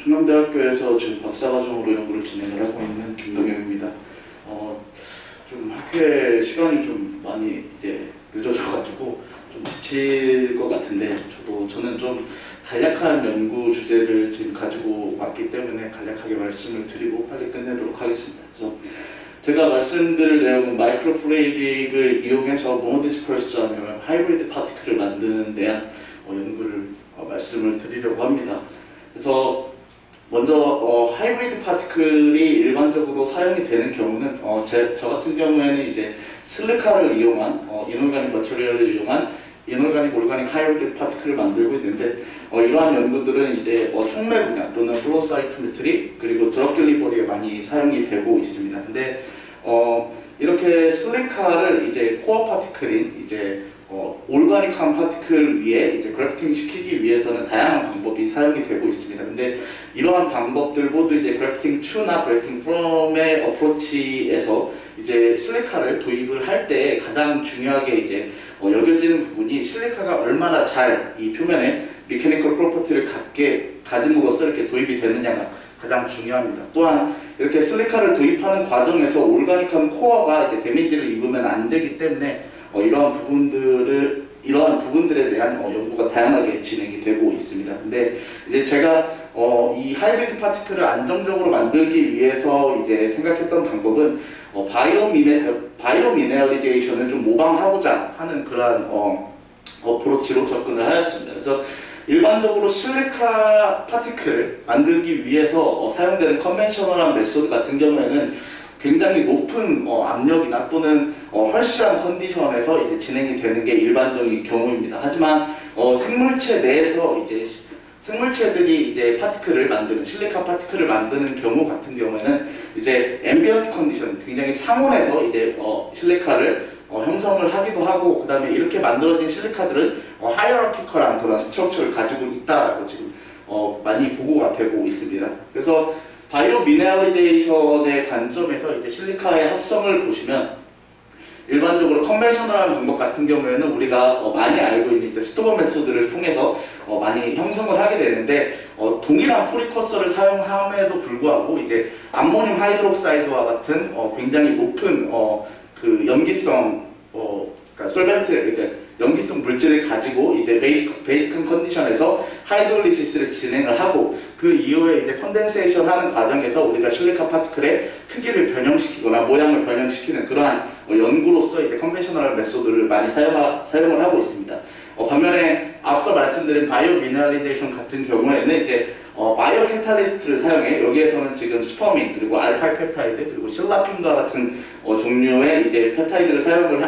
중앙대학교에서 지금 박사과정으로 연구를 진행을 하고 있는 김동영입니다. 좀 학회 시간이 좀 많이 이제 늦어져가지고 좀 지칠 것 같은데 저는 좀 간략한 연구 주제를 지금 가지고 왔기 때문에 간략하게 말씀을 드리고 빨리 끝내도록 하겠습니다. 그래서 제가 말씀드릴 내용은 마이크로플루이딕을 이용해서 모노디스퍼스하면 하이브리드 파티클을 만드는 대한 연구를 말씀을 드리려고 합니다. 그래서 먼저 하이브리드 파티클이 일반적으로 사용이 되는 경우는 저 같은 경우에는 이제 실리카를 이용한 이놀가닉 머티리얼을 이용한 이놀가닉 오르가닉 하이브리드 파티클을 만들고 있는데 이러한 연구들은 이제 촉매 분야 또는 플로우 사이토메트리 그리고 드럭 딜리버리에 많이 사용이 되고 있습니다. 근데 이렇게 실리카를 이제 코어 파티클인 이제 올가닉한 파티클 위에 이제 그래프팅 시키기 위해서는 다양한 방법이 사용이 되고 있습니다. 근데 이러한 방법들 모두 이제 그래프팅 2나 그래프팅 from의 어프로치에서 이제 실리카를 도입을 할 때 가장 중요하게 이제 여겨지는 부분이 실리카가 얼마나 잘 이 표면에 미케니컬 프로퍼티를 가짐으로써 이렇게 도입이 되느냐가 가장 중요합니다. 또한 이렇게 실리카를 도입하는 과정에서 올가닉한 코어가 이제 데미지를 입으면 안 되기 때문에 이러한 부분들에 대한 연구가 다양하게 진행이 되고 있습니다. 근데 이제 제가 이 하이브리드 파티클을 안정적으로 만들기 위해서 이제 생각했던 방법은 바이오미네랄리제이션을 좀 모방하고자 하는 그러한 어프로치로 접근을 하였습니다. 그래서 일반적으로 실리카 파티클 만들기 위해서 사용되는 컨벤셔널한 메소드 같은 경우에는 굉장히 높은 압력이나 또는 헐시한 컨디션에서 이제 진행이 되는 게 일반적인 경우입니다. 하지만 생물체 내에서 이제 생물체들이 이제 파티클을 만드는 실리카 파티클을 만드는 경우 같은 경우에는 이제 앰비언트 컨디션 굉장히 상온에서 이제 실리카를 형성을 하기도 하고 그 다음에 이렇게 만들어진 실리카들은 하이어라키컬한 그런 스트럭처를 가지고 있다라고 지금 많이 보고가 되고 있습니다. 그래서 바이오 미네랄리제이션의 관점에서 이제 실리카의 합성을 보시면 일반적으로 컨벤셔널한 방법 같은 경우에는 우리가 많이 알고 있는 이제 스토어 메소드를 통해서 많이 형성을 하게 되는데 동일한 프리커서를 사용함에도 불구하고 이제 암모늄 하이드록사이드와 같은 굉장히 높은 그 염기성 그러니까 솔벤트 그러니까 염기성 물질을 가지고 이제 베이직한 컨디션에서 하이드롤리시스를 진행을 하고 그 이후에 이제 컨덴세이션 하는 과정에서 우리가 실리카 파티클의 크기를 변형시키거나 모양을 변형시키는 그러한 연구로서 이제 컨벤셔널 메소드를 많이 사용을 하고 있습니다. 반면에 앞서 말씀드린 바이오 미네랄리제이션 같은 경우에는 이제 바이오 캐탈리스트를 사용해 여기에서는 지금 스퍼민 그리고 알파이 펩타이드 그리고 실라핀과 같은 종류의 이제 펩타이드를 사용을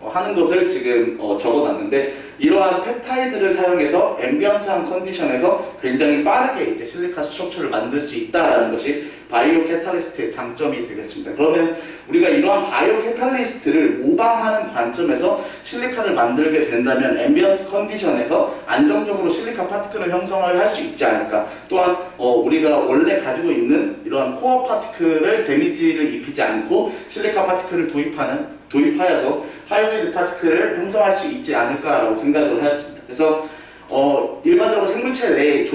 하는 것을 지금 적어놨는데 이러한 펩타이드를 사용해서 앰비언트한 컨디션에서 굉장히 빠르게 이제 실리카 스트럭처를 만들 수 있다는 것이 바이오 캐탈리스트의 장점이 되겠습니다. 그러면 우리가 이러한 바이오 캐탈리스트를 모방하는 관점에서 실리카를 만들게 된다면 앰비언트 컨디션에서 안정적으로 실리카 파티클을 형성을 할 수 있지 않을까. 또한 우리가 원래 가지고 있는 이러한 코어 파티클을 데미지를 입히지 않고 실리카 파티클을 도입하여서 하이브리드 파티클을 형성할 수 있지 않을까라고 생각을 하였습니다. 그래서 일반적으로 생물체 내에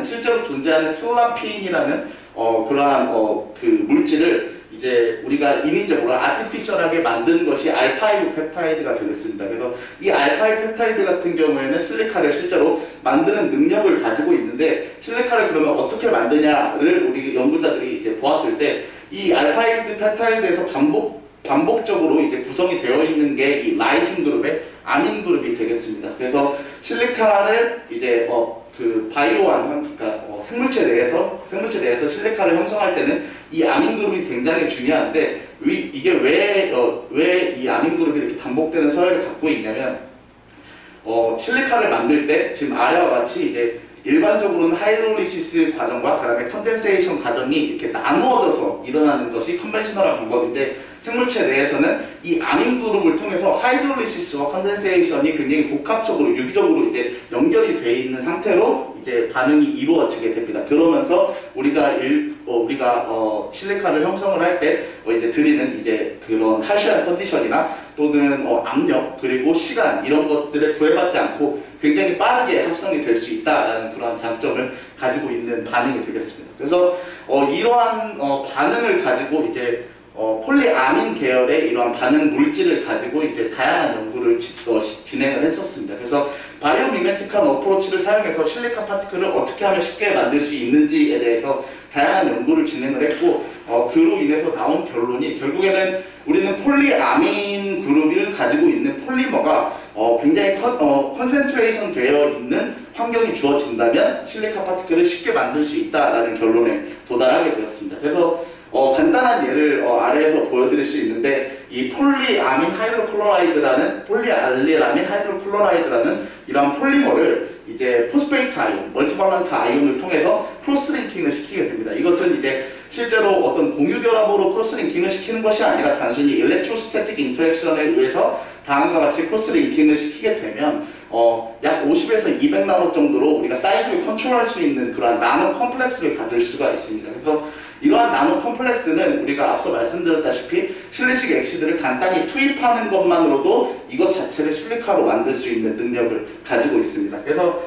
실제로 존재하는 슬라핀이라는 그러한 그 물질을 이제 우리가 인위적으로 아티피셜하게 만든 것이 알파이 펩타이드가 되겠습니다. 그래서 이 알파이 펩타이드 같은 경우에는 실리카를 실제로 만드는 능력을 가지고 있는데 실리카를 그러면 어떻게 만드냐를 우리 연구자들이 이제 보았을 때 이 알파이 펩타이드에서 반복적으로 이제 구성이 되어 있는 게 이 라이신 그룹의 아민 그룹이 되겠습니다. 그래서 실리카를 이제 그 바이오한 그러니까 생물체 내에서 실리카를 형성할 때는 이 아민 그룹이 굉장히 중요한데 이게 왜 이 아민 그룹이 이렇게 반복되는 서열을 갖고 있냐면 실리카를 만들 때 지금 아래와 같이 이제 일반적으로는 하이드롤리시스 과정과 그 다음에 컨덴세이션 과정이 이렇게 나누어져서 일어나는 것이 컨벤셔널한 방법인데 생물체 내에서는 이 아민 그룹을 통해서 하이드롤리시스와 컨덴세이션이 굉장히 복합적으로 유기적으로 이제 연결이 되어 있는 상태로 이제 반응이 이루어지게 됩니다. 그러면서 우리가 실리카를 형성을 할 때 이제 드리는 이제 그런 할시한 컨디션이나 또는 압력 그리고 시간 이런 것들에 구애받지 않고 굉장히 빠르게 합성이 될 수 있다라는 그런 장점을 가지고 있는 반응이 되겠습니다. 그래서 이러한 반응을 가지고 이제 폴리아민 계열의 이러한 반응 물질을 가지고 이제 다양한 연구를 진행을 했었습니다. 그래서 바이오미메틱한 어프로치를 사용해서 실리카 파티클을 어떻게 하면 쉽게 만들 수 있는지에 대해서 다양한 연구를 진행을 했고 그로 인해서 나온 결론이 결국에는 우리는 폴리아민 그룹을 가지고 있는 폴리머가 굉장히 컨센트레이션 되어 있는 환경이 주어진다면 실리카 파티클을 쉽게 만들 수 있다라는 결론에 도달하게 되었습니다. 그래서 간단한 예를 아래에서 보여드릴 수 있는데 이 폴리아민 하이드로클로라이드라는 폴리알리라민 하이드로클로라이드라는 이러한 폴리머를 이제 포스페이트 아이온, 멀티발란트 아이온을 통해서 크로스링킹을 시키게 됩니다. 이것은 이제 실제로 어떤 공유결합으로 크로스링킹을 시키는 것이 아니라 단순히 일렉트로스태틱 인터랙션에 의해서 다음과 같이 크로스링킹을 시키게 되면 약 50에서 200나노 정도로 우리가 사이즈를 컨트롤할 수 있는 그러한 나노 컴플렉스를 가질 수가 있습니다. 그래서 이러한 나노 컴플렉스는 우리가 앞서 말씀드렸다시피 실리식 엑시드를 간단히 투입하는 것만으로도 이것 자체를 실리카로 만들 수 있는 능력을 가지고 있습니다. 그래서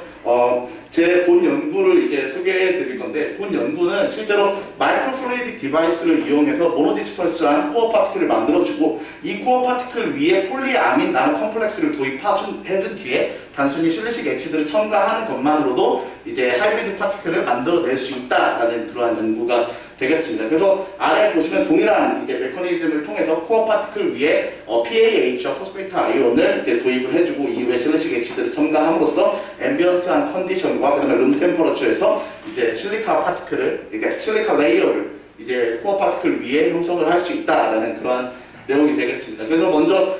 제 본 연구를 이제 소개해 드릴 건데 본 연구는 실제로 마이크로플루이딕 디바이스를 이용해서 모노디스퍼스한 코어 파티클을 만들어주고 이 코어 파티클 위에 폴리아민 나노 컴플렉스를 도입해준 뒤에 단순히 실리식 엑시드를 첨가하는 것만으로도 이제 하이브리드 파티클을 만들어낼 수 있다라는 그러한 연구가 되겠습니다. 그래서 아래 보시면 동일한 이제 메커니즘을 통해서 코어 파티클 위에 PAH와 포스페이트 아이온을 이제 도입을 해주고 이후에 실리식 엑시드를 첨가함으로써 앰비언트한 컨디션과 그다음에 룸 템퍼러처에서 이제 실리카 파티클을 그러니까 실리카 레이어를 이제 코어 파티클 위에 형성을 할 수 있다라는 그러한 내용이 되겠습니다. 그래서 먼저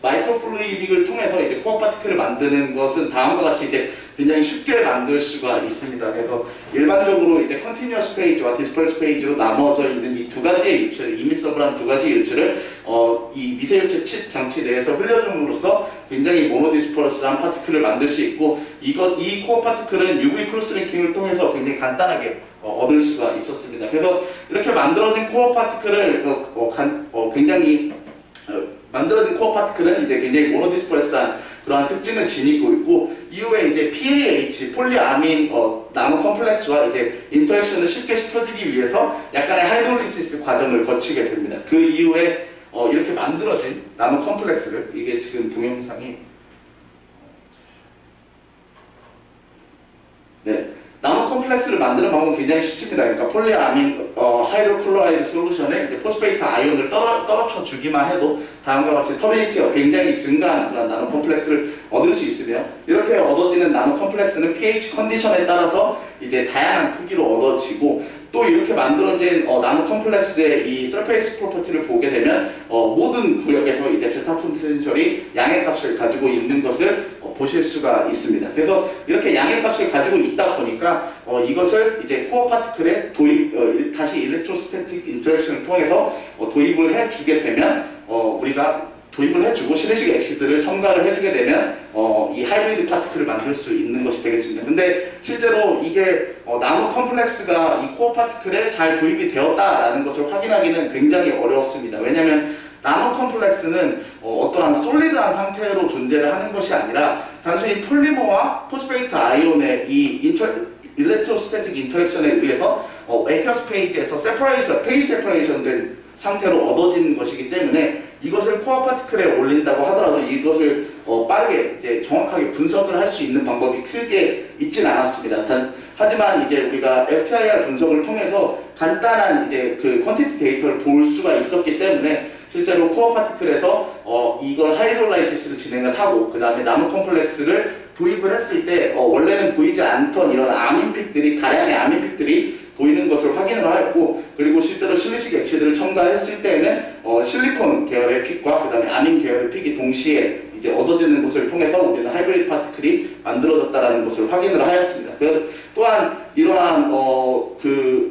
마이크로플루이딕을 통해서 이제 코어 파티클을 만드는 것은 다음과 같이 이제 굉장히 쉽게 만들 수가 있습니다. 그래서 일반적으로 이제 컨티뉴어스 페이지와 디스퍼스 페이지로 나눠져 있는 이 두 가지의 유체를 이미서블한 두 가지 유체를 이 미세유체 칩 장치 내에서 흘려줌으로써 굉장히 모노디스퍼스한 파티클을 만들 수 있고 이 코어 파티클은 UV 크로스링킹을 통해서 굉장히 간단하게 얻을 수가 있었습니다. 그래서 이렇게 만들어진 코어 파티클을 만들어진 코어 파티클은 이제 굉장히 모노디스퍼스한 그러한 특징을 지니고 있고 이후에 이제 PAH, 폴리아민 나노 컴플렉스와 이제 인터랙션을 쉽게 시켜주기 위해서 약간의 하이드롤리시스 과정을 거치게 됩니다. 그 이후에 이렇게 만들어진 나노 컴플렉스를 이게 지금 동영상이 나노 컴플렉스를 만드는 방법은 굉장히 쉽습니다. 그러니까 폴리아민 하이드로클로라이드 솔루션에 이제 포스페이트 아이온을 떨어쳐 주기만 해도 다음과 같이 터비니티가 굉장히 증가한 그런 나노 컴플렉스를 얻을 수 있으며 이렇게 얻어지는 나노 컴플렉스는 pH 컨디션에 따라서 이제 다양한 크기로 얻어지고 또 이렇게 만들어진 나노 컴플렉스의 이 서페이스 프로퍼티를 보게 되면 모든 구역에서 이제 제타 포텐셜이 양의 값을 가지고 있는 것을 보실 수가 있습니다. 그래서 이렇게 양의 값을 가지고 있다 보니까 이것을 이제 코어 파티클에 다시 일렉트로스태틱 인터랙션을 통해서 도입을 해주게 되면 우리가 도입을 해주고 실리식 엑시드를 첨가를 해주게 되면 이 하이브리드 파티클을 만들 수 있는 것이 되겠습니다. 근데 실제로 이게 나노 컴플렉스가 이 코어 파티클에 잘 도입이 되었다라는 것을 확인하기는 굉장히 어렵습니다. 왜냐하면 나노 컴플렉스는 어떠한 솔리드한 상태로 존재를 하는 것이 아니라 단순히 폴리머와 포스페이트 아이온의 이 일렉트로스태틱 인터랙션에 의해서 에큐어스 페이지에서 페이스 세퍼레이션 된 상태로 얻어진 것이기 때문에 이것을 코어 파티클에 올린다고 하더라도 이것을 빠르게 이제 정확하게 분석을 할 수 있는 방법이 크게 있진 않았습니다. 하지만 이제 우리가 FTIR 분석을 통해서 간단한 이제 그 퀀티티 데이터를 볼 수가 있었기 때문에 실제로 코어 파티클에서 이걸 하이드롤라이시스를 진행을 하고 그 다음에 나노 컴플렉스를 도입을 했을 때 원래는 보이지 않던 이런 아민픽들이 다량의 아민픽들이 보이는 것을 확인을 하였고 그리고 실제로 실리식 엑시드를 첨가했을 때에는 실리콘 계열의 픽과 그 다음에 아민 계열의 픽이 동시에 이제 얻어지는 것을 통해서 우리는 하이브리드 파티클이 만들어졌다는 것을 확인을 하였습니다. 또한 이러한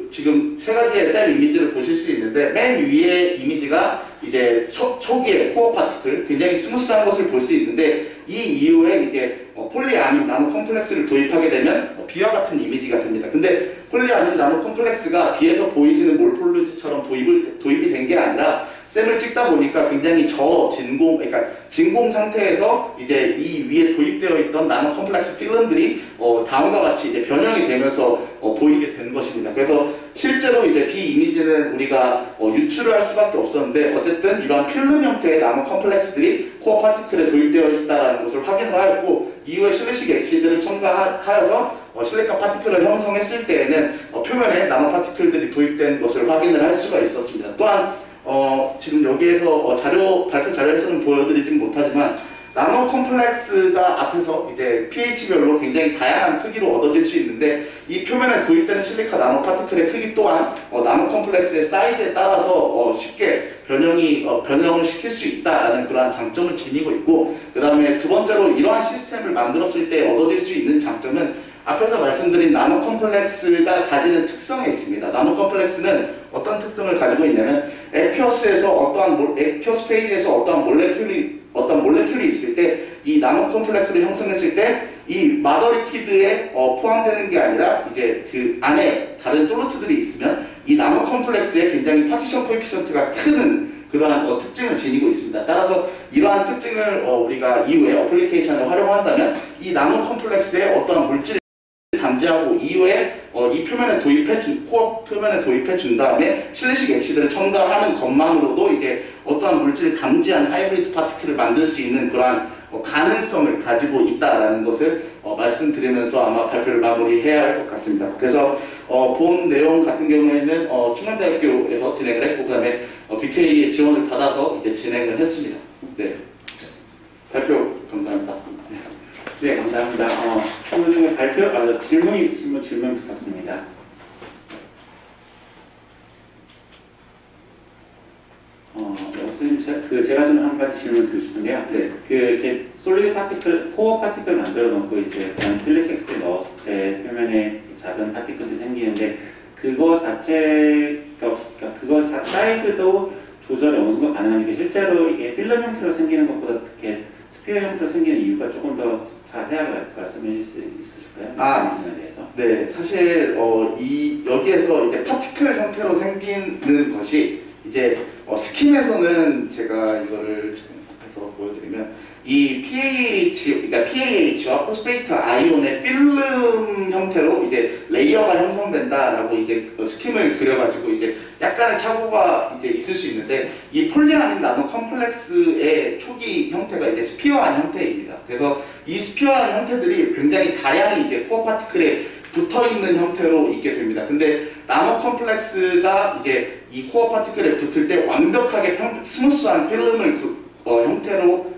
지금 세 가지의 셀 이미지를 보실 수 있는데 맨 위의 이미지가 이제 초기에 코어 파티클 굉장히 스무스한 것을 볼 수 있는데 이 이후에 이제 폴리아민 나노 컴플렉스를 도입하게 되면 비와 같은 이미지가 됩니다. 근데 폴리아민 나노 컴플렉스가 비에서 보이시는 몰폴로지처럼 도입이 된 게 아니라 셈을 찍다 보니까 굉장히 저진공, 그러니까 진공 상태에서 이제 이 위에 도입되어 있던 나노 컴플렉스 필름들이 다음과 같이 이제 변형이 되면서 보이게 된 것입니다. 그래서 실제로 이제 비 이미지는 우리가 유출을 할 수밖에 없었는데 어쨌든 이러한 필름 형태의 나노 컴플렉스들이 코어 파티클에 도입되어 있다는 것을 확인을 하였고 이후에 실리식 엑시드를 첨가하여서 실리카 파티클을 형성했을 때에는 표면에 나노 파티클들이 도입된 것을 확인을 할 수가 있었습니다. 또한 지금 여기에서 발표 자료에서는 보여드리진 못하지만 나노 컴플렉스가 앞에서 이제 pH별로 굉장히 다양한 크기로 얻어질 수 있는데 이 표면에 도입되는 실리카 나노 파티클의 크기 또한 나노 컴플렉스의 사이즈에 따라서 쉽게 변형을 시킬 수 있다라는 그러한 장점을 지니고 있고 그 다음에 두 번째로 이러한 시스템을 만들었을 때 얻어질 수 있는 장점은 앞에서 말씀드린 나노 컴플렉스가 가지는 특성에 있습니다. 나노 컴플렉스는 어떤 특성을 가지고 있냐면 에퀴어스 페이지에서 어떠한 몰레큘이 있을 때 이 나노 컴플렉스를 형성했을 때 이 마더 리퀴드에 포함되는 게 아니라 이제 그 안에 다른 솔루트들이 있으면 이 나노 컴플렉스에 굉장히 파티션 코에피션트가 크는 그러한 특징을 지니고 있습니다. 따라서 이러한 특징을 우리가 이후에 어플리케이션을 활용한다면 이 나노 컴플렉스에 어떠한 물질을 감지하고 이후에 이 코어 표면에 도입해 준 다음에 실리식 엑시드를 첨가하는 것만으로도 이제 어떠한 물질을 감지한 하이브리드 파티클을 만들 수 있는 그러한 가능성을 가지고 있다라는 것을 말씀드리면서 아마 발표를 마무리해야 할 것 같습니다. 그래서 본 내용 같은 경우에는 충남대학교에서 진행을 했고 그 다음에 BK의 지원을 받아서 이제 진행을 했습니다. 네, 발표 감사합니다. 네, 감사합니다. 질문 발표, 질문이 있으시면 질문 부탁드립니다. 제가 좀 한 가지 질문 드리고 싶은데요. 네. 이렇게 솔리드 파티클, 코어 파티클 만들어 놓고 이제 실리섹스에 넣었을 때 표면에 작은 파티클이 생기는데 그거 사이즈도 조절이 어느 정도 가능한데 실제로 이게 필름 형태로 생기는 것보다 이렇게 스피어 형태로 생기는 이유가 조금 더 자세하게 말씀해 주실 수 있으실까요? 대해서. 네, 사실 여기에서 이제 파티클 형태로 생기는 것이 이제 스킴에서는 제가 이거를 해서 보여드리면 이 PAH와 포스페이트 아이온의 필름 형태로 이제 레이어가 형성된다라고 이제 스킴을 그려가지고 이제 약간의 착오가 이제 있을 수 있는데 이 폴리아민 나노 컴플렉스의 초기 형태가 이제 스피어한 형태입니다. 그래서 이 스피어한 형태들이 굉장히 다양히 이제 코어 파티클에 붙어있는 형태로 있게 됩니다. 근데 나노 컴플렉스가 이제 이 코어 파티클에 붙을 때 완벽하게 스무스한 필름 형태로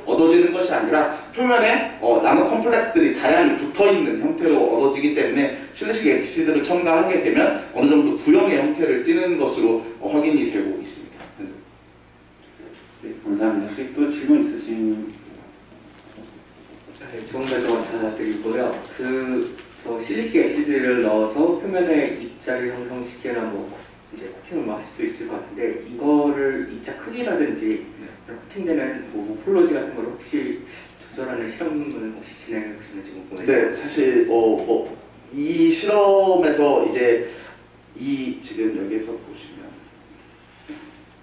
얻어지는 것이 아니라 표면에 나노 컴플렉스들이 다양히 붙어있는 형태로 얻어지기 때문에 실리식 엑시드를 첨가하게 되면 어느 정도 구형의 형태를 띠는 것으로 확인이 되고 있습니다. 네, 감사합니다. 혹시 또 질문 있으신? 네, 좋은 말씀 감사드리고요. 실리식 엑시드를 넣어서 표면에 입자를 형성시키거나 이제 코팅을 할 수도 있을 것 같은데 이거를 입자 크기라든지 코팅되는 모폴로지 같은 걸 혹시 조절하는 실험은 혹시 진행해 보셨는지 궁금해요. 네, 사실 이 실험에서 이제 지금 여기에서 보시면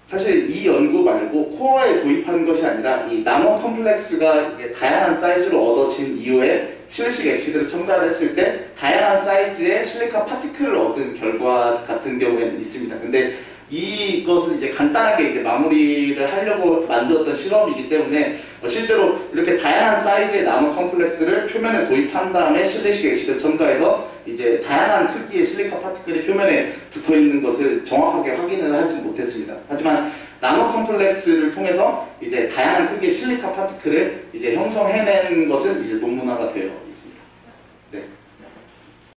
사실 이 연구 말고 코어에 도입한 것이 아니라 이 나노 컴플렉스가 이제 다양한 사이즈로 얻어진 이후에 실리식 엑시드를 첨가했을 때 다양한 사이즈의 실리카 파티클을 얻은 결과 같은 경우에는 있습니다. 근데 이것은 이제 간단하게 이제 마무리를 하려고 만들었던 실험이기 때문에 실제로 이렇게 다양한 사이즈의 나노 컴플렉스를 표면에 도입한 다음에 실리식 엑시드를 첨가해서 이제 다양한 크기의 실리카 파티클이 표면에 붙어 있는 것을 정확하게 확인을 하지 못했습니다. 하지만 나노 컴플렉스를 통해서 이제 다양한 크기의 실리카 파티클을 이제 형성해낸 것은 이제 논문화가 되어 있습니다.